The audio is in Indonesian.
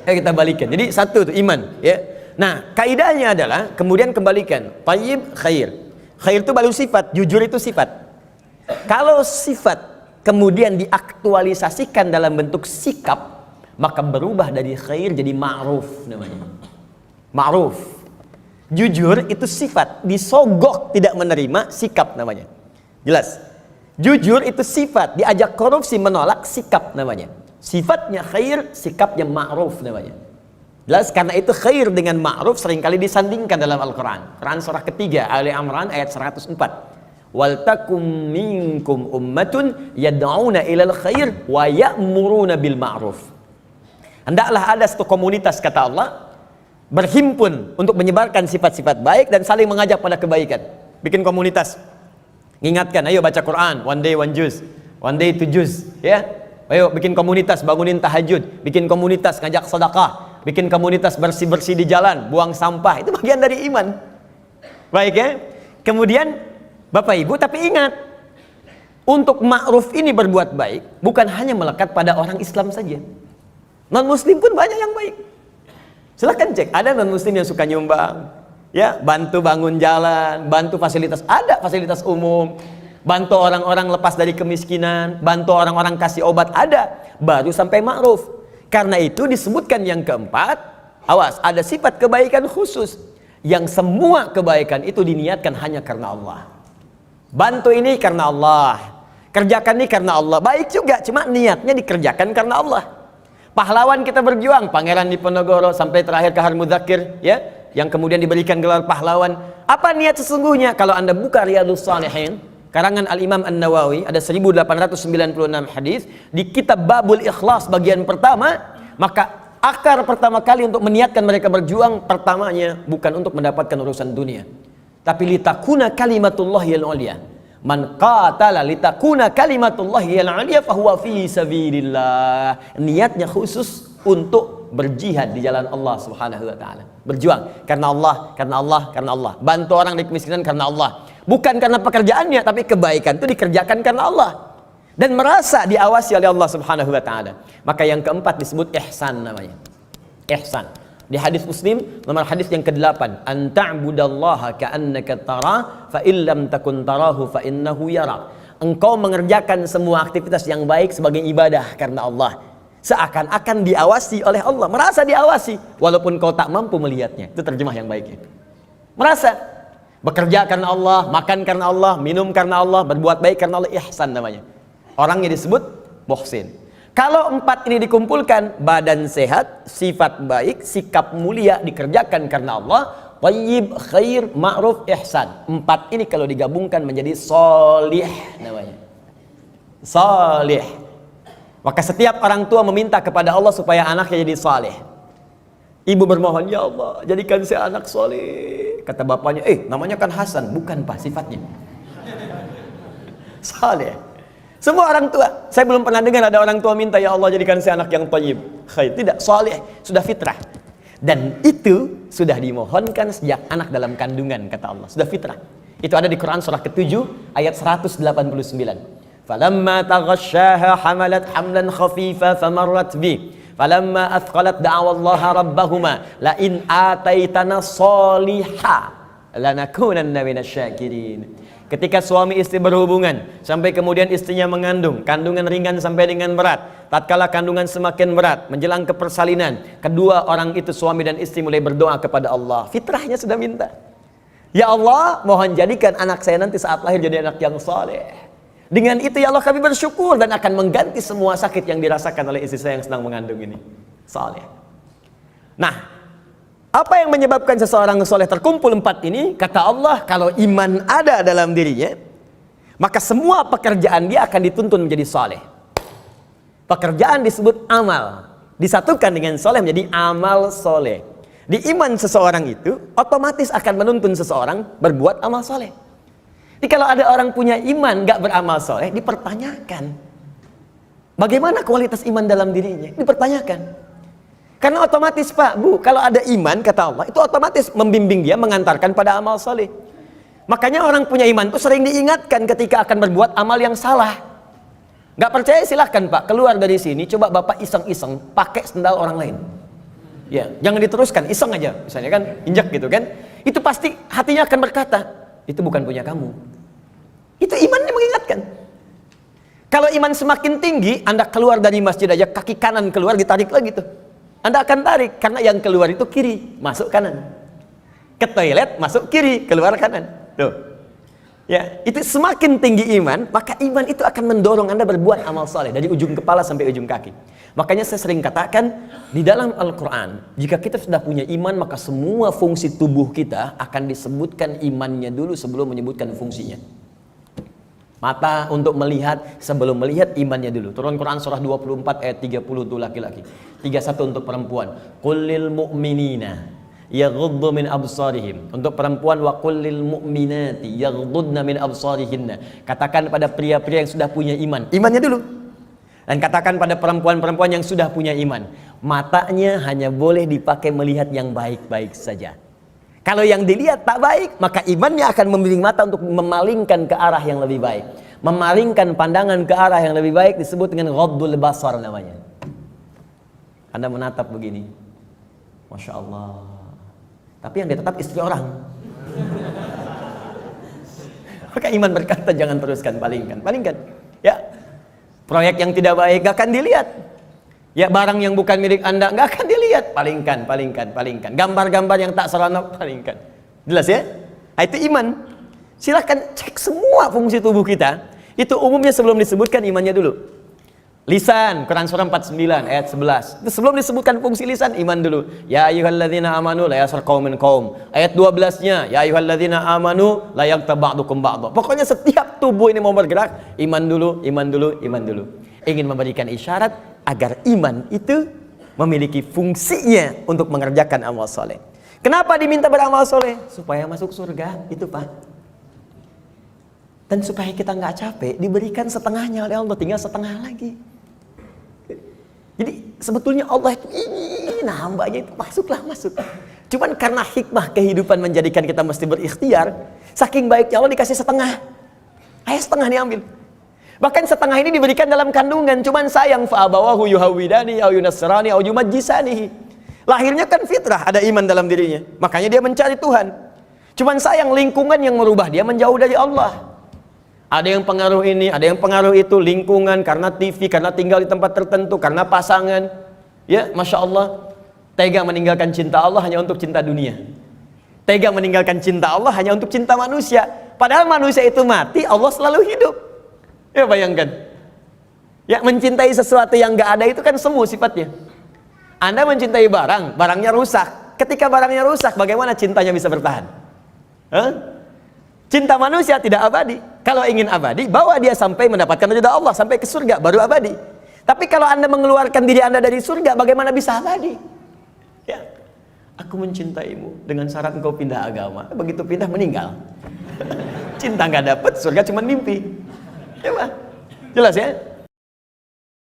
Kita balikan. Jadi satu itu iman, ya. Nah, kaidahnya adalah kemudian kembalikan. Thayyib, khair. Khair itu baru sifat, jujur itu sifat. Kalau sifat kemudian diaktualisasikan dalam bentuk sikap, maka berubah dari khair jadi ma'ruf namanya. Ma'ruf. Jujur itu sifat, disogok tidak menerima, sikap namanya. Jelas? Jujur itu sifat, diajak korupsi menolak, sikap namanya. Sifatnya khair, sikapnya ma'ruf namanya. Jelas? Karena itu khair dengan ma'ruf seringkali disandingkan dalam Al-Quran. Quran surah ketiga, Ali Imran ayat 104. Wal takum minkum ummatun yad'una ilal khair wa ya'muruna bil ma'ruf. Hendaklah ada satu komunitas, kata Allah, berhimpun untuk menyebarkan sifat-sifat baik dan saling mengajak pada kebaikan. Bikin komunitas. Ingatkan, ayo baca Quran, one day one juz, one day two juz, ya. Ayo bikin komunitas, bangunin tahajud, bikin komunitas ngajak sedekah, bikin komunitas bersih-bersih di jalan, buang sampah, itu bagian dari iman. Baik ya. Kemudian Bapak Ibu, tapi ingat, untuk ma'ruf ini berbuat baik bukan hanya melekat pada orang Islam saja. Non muslim pun banyak yang baik. Silahkan cek, ada non muslim yang suka nyumbang, ya, bantu bangun jalan, bantu fasilitas, ada fasilitas umum, bantu orang-orang lepas dari kemiskinan, bantu orang-orang kasih obat, ada, baru sampai ma'ruf. Karena itu disebutkan yang keempat, awas, ada sifat kebaikan khusus, yang semua kebaikan itu diniatkan hanya karena Allah. Bantu ini karena Allah, kerjakan ini karena Allah, baik juga, cuma niatnya dikerjakan karena Allah. Pahlawan kita berjuang, Pangeran Diponegoro sampai terakhir Kahar Mudzakkir, ya, yang kemudian diberikan gelar pahlawan. Apa niat sesungguhnya? Kalau Anda buka Riyadhus Shalihin, karangan Al-Imam An-Nawawi, ada 1896 hadis di kitab Babul Ikhlas bagian pertama, maka akar pertama kali untuk meniatkan mereka berjuang, pertamanya bukan untuk mendapatkan urusan dunia, tapi litakuna kalimatullahil ulya. Man qatala litakuna kalimatullahil ulya fahuwa fi sabilillah. Niatnya khusus untuk berjihad di jalan Allah Subhanahu wa taala. Berjuang karena Allah, karena Allah, karena Allah. Bantu orang di kemiskinan karena Allah. Bukan karena pekerjaannya, tapi kebaikan itu dikerjakan karena Allah. Dan merasa diawasi oleh Allah Subhanahu wa taala. Maka yang keempat disebut ihsan namanya. Ihsan. Di hadis Muslim nomor hadis yang ke-8, an ta'budallaha ka'annaka tarah fa illam takun tarahu fa innahu yarak. Engkau mengerjakan semua aktivitas yang baik sebagai ibadah karena Allah, seakan-akan diawasi oleh Allah, merasa diawasi walaupun kau tak mampu melihatnya. Itu terjemah yang baiknya. Merasa bekerja karena Allah, makan karena Allah, minum karena Allah, berbuat baik karena Allah, ihsan namanya. Orangnya disebut muhsin. Kalau empat ini dikumpulkan, badan sehat, sifat baik, sikap mulia, dikerjakan karena Allah, thayyib, khair, ma'ruf, ihsan. Empat ini kalau digabungkan menjadi sholih namanya. Sholih. Maka setiap orang tua meminta kepada Allah supaya anaknya jadi saleh. Ibu bermohon, ya Allah, jadikan saya anak soleh. Kata bapaknya, namanya kan Hasan. Bukan Pak, sifatnya saleh. Semua orang tua, saya belum pernah dengar ada orang tua minta, ya Allah jadikan saya anak yang thayyib, khair. Tidak, saleh, sudah fitrah. Dan itu sudah dimohonkan sejak anak dalam kandungan, kata Allah. Sudah fitrah. Itu ada di Quran surah ke-7 ayat 189. Falamma taghasyaha hamalat hamlan khafifa famarrat bi. Falamma athqalat da'awallaha rabbahuma la in ataitana sholiha lanakunanna minasyakirin. Ketika suami istri berhubungan sampai kemudian istrinya mengandung, kandungan ringan sampai dengan berat, tatkala kandungan semakin berat menjelang ke persalinan, kedua orang itu suami dan istri mulai berdoa kepada Allah. Fitrahnya sudah minta, ya Allah, mohon jadikan anak saya nanti saat lahir jadi anak yang saleh. Dengan itu ya Allah kami bersyukur dan akan mengganti semua sakit yang dirasakan oleh istri saya yang sedang mengandung ini. Saleh. Nah, apa yang menyebabkan seseorang soleh terkumpul empat ini? Kata Allah, kalau iman ada dalam dirinya, maka semua pekerjaan dia akan dituntun menjadi soleh. Pekerjaan disebut amal, disatukan dengan soleh menjadi amal soleh. Di iman seseorang itu otomatis akan menuntun seseorang berbuat amal soleh. Jadi kalau ada orang punya iman gak beramal soleh, dipertanyakan bagaimana kualitas iman dalam dirinya, dipertanyakan. Karena otomatis Pak, Bu, kalau ada iman, kata Allah, itu otomatis membimbing dia, mengantarkan pada amal soleh. Makanya orang punya iman itu sering diingatkan ketika akan berbuat amal yang salah. Gak percaya silahkan Pak, keluar dari sini, coba Bapak iseng-iseng pakai sendal orang lain. Ya, jangan diteruskan, iseng aja, misalnya kan, injak gitu kan. Itu pasti hatinya akan berkata, itu bukan punya kamu. Itu imannya mengingatkan. Kalau iman semakin tinggi, Anda keluar dari masjid aja, kaki kanan keluar, ditarik lagi tuh. Anda akan tarik, karena yang keluar itu kiri, masuk kanan. Ke toilet, masuk kiri, keluar kanan. Tuh. Ya, itu semakin tinggi iman, maka iman itu akan mendorong Anda berbuat amal soleh dari ujung kepala sampai ujung kaki. Makanya saya sering katakan di dalam Al-Quran, jika kita sudah punya iman, maka semua fungsi tubuh kita akan disebutkan imannya dulu sebelum menyebutkan fungsinya. Mata untuk melihat, sebelum melihat imannya dulu. Turun Quran surah 24 ayat 30 untuk laki-laki, 31 untuk perempuan. Qul mu'minina yaghuddu min absarihim. Untuk perempuan, wa qul lil mu'minati yaghuddna min absarihinna. Katakan pada pria-pria yang sudah punya iman, imannya dulu. Dan katakan pada perempuan-perempuan yang sudah punya iman, matanya hanya boleh dipakai melihat yang baik-baik saja. Kalau yang dilihat tak baik, maka imannya akan membimbing mata untuk memalingkan ke arah yang lebih baik. Memalingkan pandangan ke arah yang lebih baik disebut dengan ghaddul basar namanya. Anda menatap begini, Masya Allah, tapi yang ditatap istri orang. Maka iman berkata jangan teruskan, palingkan. Ya, proyek yang tidak baik gak akan dilihat. Ya, barang yang bukan milik Anda gak akan dilihat, palingkan. Gambar-gambar yang tak seronok, palingkan. Jelas ya? Nah, itu iman. Silahkan cek semua fungsi tubuh kita. Itu umumnya sebelum disebutkan imannya dulu. Lisan, Quran surah 49 ayat 11. Itu sebelum disebutkan fungsi lisan, iman dulu. Ya ayyuhalladzina amanu la yaskhar qaumin qaum. Ayat 12-nya, ya ayyuhalladzina amanu la yaghtab ba'dukum ba'dha. Pokoknya setiap tubuh ini mau bergerak, iman dulu. Ingin memberikan isyarat agar iman itu memiliki fungsinya untuk mengerjakan amal soleh. Kenapa diminta beramal soleh? Supaya masuk surga, itu Pak. Dan supaya kita nggak capek, diberikan setengahnya oleh Allah, tinggal setengah lagi. Jadi sebetulnya Allah itu ingin hambanya itu masuk. Cuman karena hikmah kehidupan menjadikan kita mesti berikhtiar, saking baiknya Allah dikasih setengah. Ayo setengah diambil. Bahkan setengah ini diberikan dalam kandungan. Cuman sayang, fa'abawahu yuhawidani au yunasrani au yumajjisani. Lahirnya kan fitrah, ada iman dalam dirinya. Makanya dia mencari Tuhan. Cuman sayang lingkungan yang merubah dia menjauh dari Allah. Ada yang pengaruh ini, ada yang pengaruh itu, lingkungan, karena TV, karena tinggal di tempat tertentu, karena pasangan. Ya, Masya Allah, tega meninggalkan cinta Allah hanya untuk cinta dunia. Tega meninggalkan cinta Allah hanya untuk cinta manusia. Padahal manusia itu mati, Allah selalu hidup. Ya, bayangkan. Ya, mencintai sesuatu yang gak ada itu kan semu sifatnya. Anda mencintai barang, barangnya rusak. Ketika barangnya rusak, bagaimana cintanya bisa bertahan? Hah? Cinta manusia tidak abadi. Kalau ingin abadi, bawa dia sampai mendapatkan ridha Allah, sampai ke surga, baru abadi. Tapi kalau Anda mengeluarkan diri Anda dari surga, bagaimana bisa abadi? Ya, aku mencintaimu dengan syarat engkau pindah agama. Begitu pindah, meninggal. Cinta nggak dapat, surga cuma mimpi. Ya, Pak. Jelas ya?